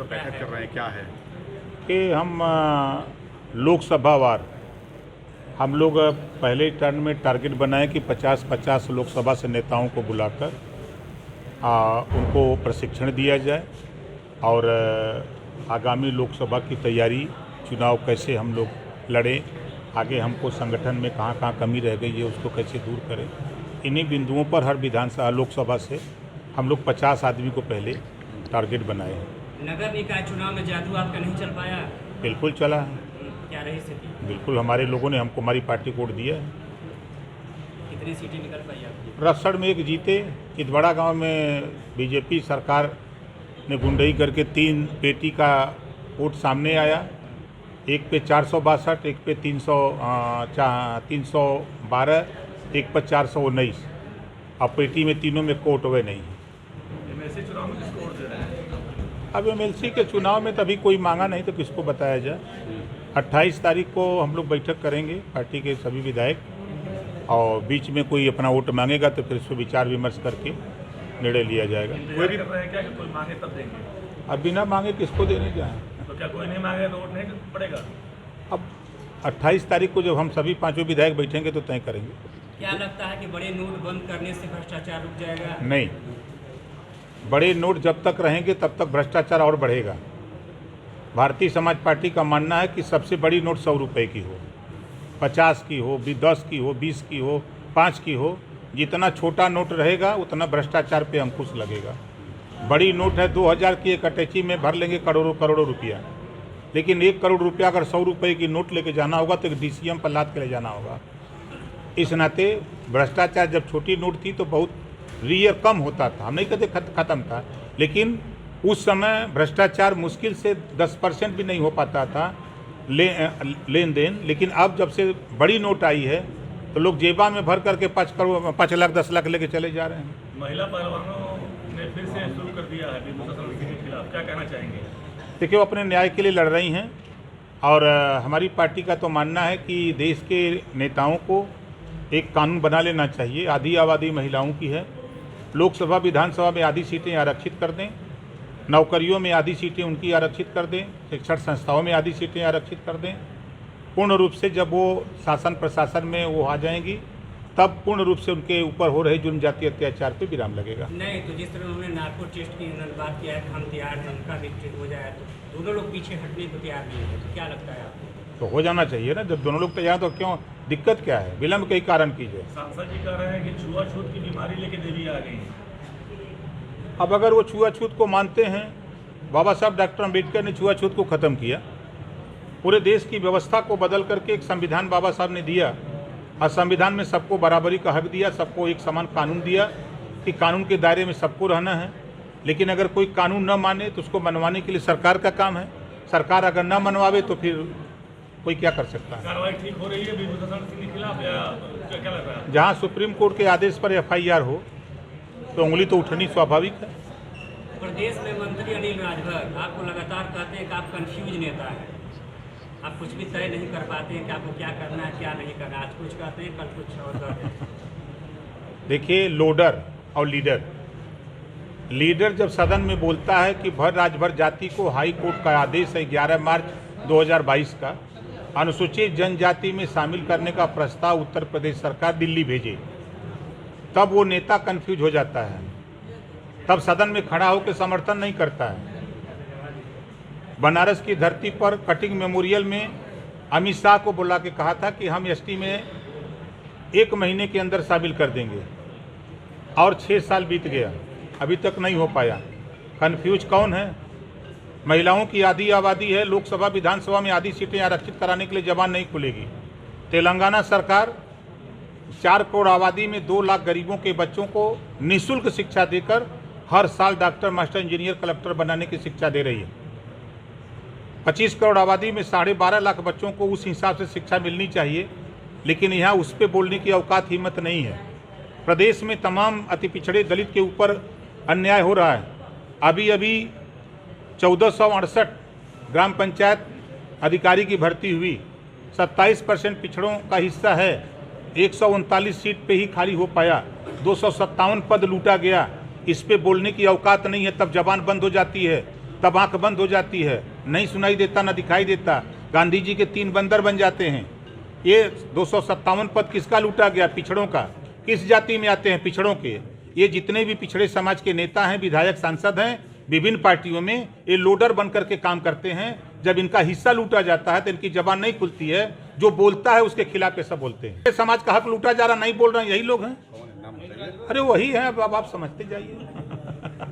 पर बैठक कर रहे हैं, क्या है कि हम लोकसभा वार हम लोग पहले टर्न में टारगेट बनाए कि 50-50 लोकसभा से नेताओं को बुलाकर उनको प्रशिक्षण दिया जाए और आगामी लोकसभा की तैयारी, चुनाव कैसे हम लोग लड़ें, आगे हमको संगठन में कहाँ कहाँ कमी रह गई है उसको कैसे दूर करें। इन्हीं बिंदुओं पर हर विधानसभा लोकसभा से हम लोग 50 आदमी को पहले टारगेट बनाए हैं। नगर निकाय चुनाव में जादू आपका नहीं चल पाया? बिल्कुल चला है। क्या रही स्थिति? बिल्कुल हमारे लोगों ने हमको हमारी पार्टी को वोट दिया है। कितनी सीटें निकल पाई आपकी? रसड़ में एक जीते। चितबड़ा गांव में बीजेपी सरकार ने गुंडई करके 3 पेटी का वोट सामने आया, एक पे 462, एक पे 312, एक पर 419। अब पेटी में तीनों में कोट हुए नहीं है। एमएलसी चुनाव में किसको वोट दे रहे हैं? अब एमएलसी के चुनाव में तभी कोई मांगा नहीं तो किसको बताया जाए। 28 तारीख को हम लोग बैठक करेंगे पार्टी के सभी विधायक, और बीच में कोई अपना वोट मांगेगा तो फिर इस पर विचार विमर्श करके निर्णय लिया जाएगा। कोई भी कर रहे हैं क्या कि कोई मांगे तब देंगे? अब बिना मांगे किसको देने जाए? तो क्या कोई नहीं मांगे तो वोट नहीं पड़ेगा? अब 28 तारीख को जब हम सभी 5 विधायक बैठेंगे तो तय करेंगे। क्या लगता है कि बड़े नोट बंद करने से भ्रष्टाचार रुक जाएगा? नहीं, बड़े नोट जब तक रहेंगे तब तक भ्रष्टाचार और बढ़ेगा। भारतीय समाज पार्टी का मानना है कि सबसे बड़ी नोट 100 रुपये की हो, 50 की हो, 10 की हो, 20 की हो, 5 की हो। जितना छोटा नोट रहेगा उतना भ्रष्टाचार पे अंकुश लगेगा। बड़ी नोट है 2000 की, एक अटैची में भर लेंगे करोड़ों करोड़ों रुपया, लेकिन 1 करोड़ रुपया अगर 100 रुपये की नोट लेके जाना होगा तो एक DCM पर लाद के ले जाना होगा। इस नाते भ्रष्टाचार जब छोटी नोट थी तो बहुत रियर कम होता था, हम नहीं कहते ख़त्म था, लेकिन उस समय भ्रष्टाचार मुश्किल से 10% भी नहीं हो पाता था लेन देन। लेकिन अब जब से बड़ी नोट आई है तो लोग जेबा में भर करके 5 लाख 10 लाख लेके चले जा रहे हैं। महिला पहलवानों ने फिर से शुरू कर दिया है विभूषण सिंह के खिलाफ, क्या कहना चाहेंगे? देखिए, वो अपने न्याय के लिए लड़ रही हैं और हमारी पार्टी का तो मानना है कि देश के नेताओं को एक कानून बना लेना चाहिए। आधी आबादी महिलाओं की है। लोकसभा विधानसभा में आधी सीटें आरक्षित कर दें, नौकरियों में आधी सीटें उनकी आरक्षित कर दें, शिक्षण संस्थाओं में आधी सीटें आरक्षित कर दें। पूर्ण रूप से जब वो शासन प्रशासन में वो आ जाएंगी तब पूर्ण रूप से उनके ऊपर हो रहे जुर्म जातीय अत्याचार पे विराम लगेगा। नहीं तो जिस तरह उन्होंने नार्को टेस्ट की बात किया है कि हम तैयार हैं, उनका भी टेस्ट हो जाए तो दोनों लोग पीछे हटने को तैयार नहीं है, तो क्या लगता है आपको? तो हो जाना चाहिए ना, जब दोनों लोग तैयार तो क्यों दिक्कत क्या है? विलम्ब के ही कारण कीजिए। सांसद जी कह रहे हैं कि छुआछूत की बीमारी लेके देवी आ गई है। अब अगर वो छुआछूत को मानते हैं, बाबा साहब डॉक्टर अम्बेडकर ने छुआछूत को ख़त्म किया, पूरे देश की व्यवस्था को बदल करके एक संविधान बाबा साहब ने दिया और संविधान में सबको बराबरी का हक दिया, सबको एक समान कानून दिया कि कानून के दायरे में सबको रहना है। लेकिन अगर कोई कानून न माने तो उसको मनवाने के लिए सरकार का काम है। सरकार अगर न मनवावे तो फिर कोई क्या कर सकता है? कार्रवाई ठीक हो रही है विभूषण सिंह के खिलाफ या क्या लग रहा है? जहाँ सुप्रीम कोर्ट के आदेश पर FIR हो तो उंगली तो उठनी स्वाभाविक है। प्रदेश में मंत्री अनिल राजभर आपको लगातार कहते हैं कि आप कंफ्यूज नेता हैं, आप कुछ भी तय नहीं कर पाते हैं कि आपको क्या करना है क्या नहीं करना। आज कुछ कहते हैं, कल कुछ और कहते हैं। देखिए, लोडर और लीडर जब सदन में बोलता है कि भर राजभर जाति को हाई कोर्ट का आदेश है 11 मार्च 2022 का अनुसूचित जनजाति में शामिल करने का प्रस्ताव उत्तर प्रदेश सरकार दिल्ली भेजे, तब वो नेता कंफ्यूज हो जाता है, तब सदन में खड़ा होकर समर्थन नहीं करता है। बनारस की धरती पर कटिंग मेमोरियल में अमित शाह को बुला के कहा था कि हम ST में 1 महीने के अंदर शामिल कर देंगे, और 6 साल बीत गया, अभी तक नहीं हो पाया। कन्फ्यूज कौन है? महिलाओं की आधी आबादी है, लोकसभा विधानसभा में आधी सीटें आरक्षित कराने के लिए जबान नहीं खुलेगी। तेलंगाना सरकार 4 करोड़ आबादी में 2 लाख गरीबों के बच्चों को निःशुल्क शिक्षा देकर हर साल डॉक्टर, मास्टर, इंजीनियर, कलेक्टर बनाने की शिक्षा दे रही है। 25 करोड़ आबादी में 12.5 लाख बच्चों को उस हिसाब से शिक्षा मिलनी चाहिए, लेकिन यहाँ उस पर बोलने की औकात हिम्मत नहीं है। प्रदेश में तमाम अति पिछड़े दलित के ऊपर अन्याय हो रहा है। अभी 1468 ग्राम पंचायत अधिकारी की भर्ती हुई, 27% पिछड़ों का हिस्सा है, 139 सीट पे ही खाली हो पाया, 257 पद लूटा गया। इस पे बोलने की औकात नहीं है, तब जबान बंद हो जाती है। तब आंख बंद हो जाती है, नहीं सुनाई देता, ना दिखाई देता। गांधी जी के 3 बंदर बन जाते हैं। ये 257 पद किसका लूटा गया? पिछड़ों का। किस जाति में आते हैं? पिछड़ों के। ये जितने भी पिछड़े समाज के नेता हैं, विधायक, सांसद हैं विभिन्न पार्टियों में, ये लोडर बन करके काम करते हैं। जब इनका हिस्सा लूटा जाता है तो इनकी जबान नहीं खुलती है, जो बोलता है उसके खिलाफ ये सब बोलते हैं। ये समाज का हक लूटा जा रहा, नहीं बोल रहे हैं, यही लोग हैं। अरे वही है, अब आप समझते जाइए।